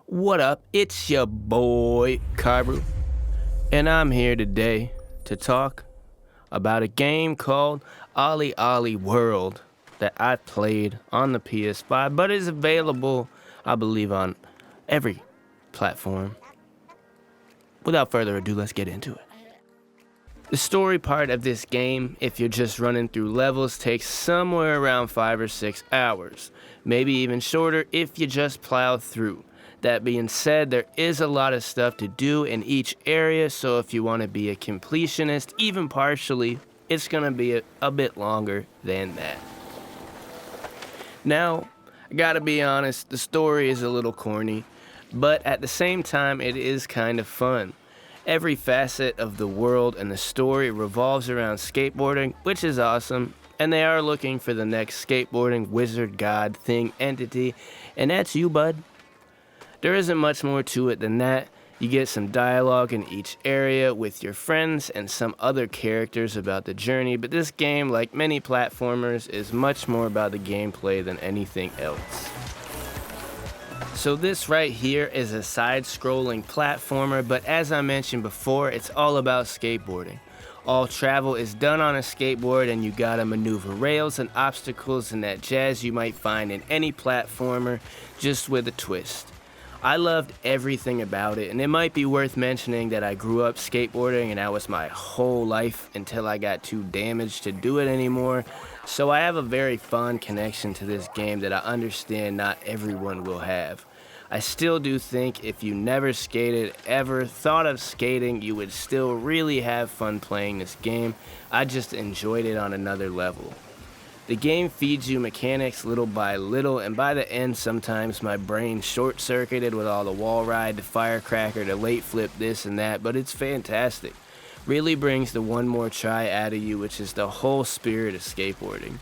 What up? It's your boy, Karu, and I'm here today to talk about a game called Olli Olli World that I played on the PS5, but is available, I believe, on every platform. Without further ado, let's get into it. The story part of this game, if you're just running through levels, takes somewhere around 5 or 6 hours, maybe even shorter if you just plow through. That being said, there is a lot of stuff to do in each area, so if you want to be a completionist, even partially, it's going to be a bit longer than that. Now, I gotta be honest, the story is a little corny, but at the same time, it is kind of fun. Every facet of the world and the story revolves around skateboarding, which is awesome, and they are looking for the next skateboarding wizard god thing entity, and that's you, bud. There isn't much more to it than that. You get some dialogue in each area with your friends and some other characters about the journey, but this game, like many platformers, is much more about the gameplay than anything else. So this right here is a side-scrolling platformer, but as I mentioned before, it's all about skateboarding. All travel is done on a skateboard, and you gotta maneuver rails and obstacles and that jazz you might find in any platformer, just with a twist. I loved everything about it, and it might be worth mentioning that I grew up skateboarding and that was my whole life until I got too damaged to do it anymore. So I have a very fond connection to this game that I understand not everyone will have. I still do think if you never skated, ever thought of skating, you would still really have fun playing this game. I just enjoyed it on another level. The game feeds you mechanics little by little, and by the end, sometimes my brain short-circuited with all the wall ride, the firecracker, the late flip, this and that, but it's fantastic. Really brings the one more try out of you, which is the whole spirit of skateboarding.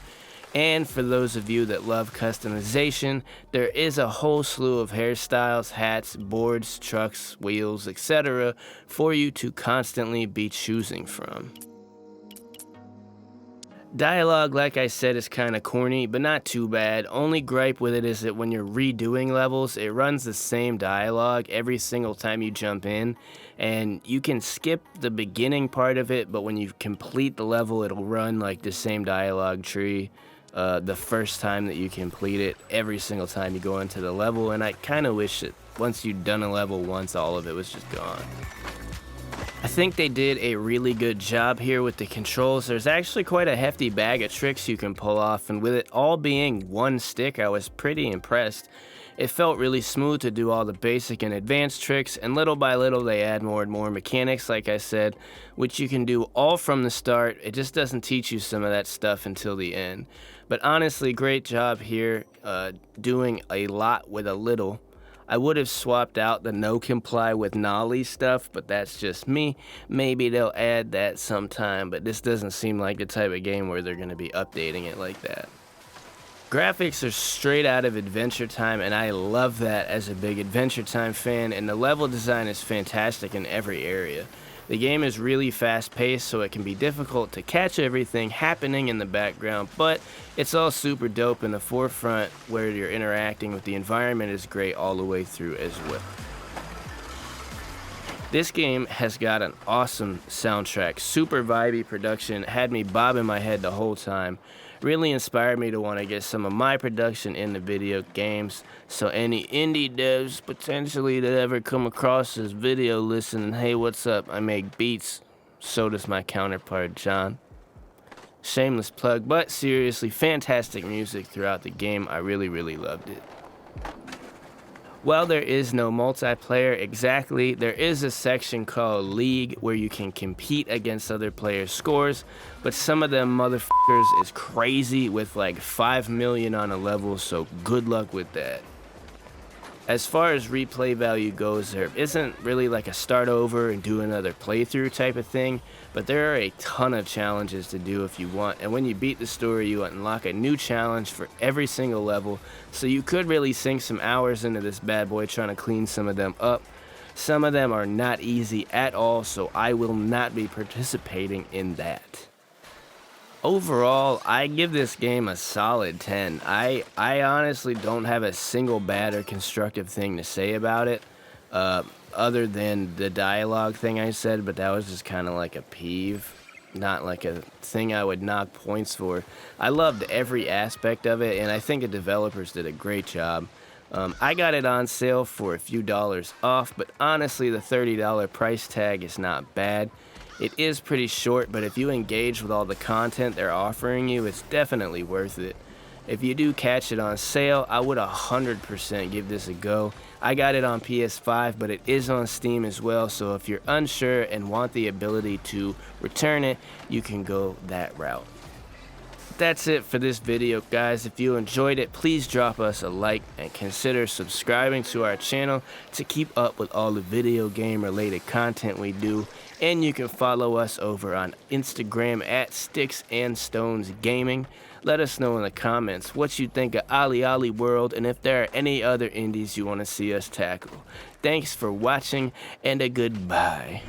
And for those of you that love customization, there is a whole slew of hairstyles, hats, boards, trucks, wheels, etc. for you to constantly be choosing from. Dialogue, like I said, is kinda corny, but not too bad. Only gripe with it is that when you're redoing levels, it runs the same dialogue every single time you jump in, and you can skip the beginning part of it, but when you complete the level, it'll run like the same dialogue tree the first time that you complete it, every single time you go into the level, and I kinda wish that once you'd done a level once, all of it was just gone. I think they did a really good job here with the controls. There's actually quite a hefty bag of tricks you can pull off, and with it all being one stick, I was pretty impressed. It felt really smooth to do all the basic and advanced tricks, and little by little they add more and more mechanics, like I said, which you can do all from the start. It just doesn't teach you some of that stuff until the end. But honestly, great job here, doing a lot with a little. I would have swapped out the no comply with nollie stuff, but that's just me. Maybe they'll add that sometime, but this doesn't seem like the type of game where they're going to be updating it like that. Graphics are straight out of Adventure Time, and I love that as a big Adventure Time fan, and the level design is fantastic in every area. The game is really fast-paced, so it can be difficult to catch everything happening in the background, but it's all super dope in the forefront where you're interacting with the environment is great all the way through as well. This game has got an awesome soundtrack, super vibey production, had me bobbing my head the whole time. Really inspired me to want to get some of my production into video games, so any indie devs potentially that ever come across this video listening, hey, what's up, I make beats, so does my counterpart John. Shameless plug, but seriously, fantastic music throughout the game. I really loved it. While there is no multiplayer exactly, there is a section called League where you can compete against other players' scores, but some of them motherfuckers is crazy with like 5 million on a level, so good luck with that. As far as replay value goes, there isn't really like a start over and do another playthrough type of thing, but there are a ton of challenges to do if you want, and when you beat the story, you unlock a new challenge for every single level, so you could really sink some hours into this bad boy trying to clean some of them up. Some of them are not easy at all, so I will not be participating in that. Overall, I give this game a solid 10. I honestly don't have a single bad or constructive thing to say about it, uh, other than the dialogue thing I said, but that was just kind of like a peeve, not like a thing I would knock points for. I loved every aspect of it, and I think the developers did a great job. I got it on sale for a few dollars off, but honestly, the $30 price tag is not bad. It is pretty short, but if you engage with all the content they're offering you, it's definitely worth it. If you do catch it on sale, I would 100% give this a go. I got it on PS5, but it is on Steam as well, so if you're unsure and want the ability to return it, you can go that route. That's it for this video, guys. If you enjoyed it, please drop us a like and consider subscribing to our channel to keep up with all the video game related content we do. And you can follow us over on Instagram at Sticks and Stones Gaming. Let us know in the comments what you think of Olli Olli World and if there are any other indies you want to see us tackle. Thanks for watching and a goodbye.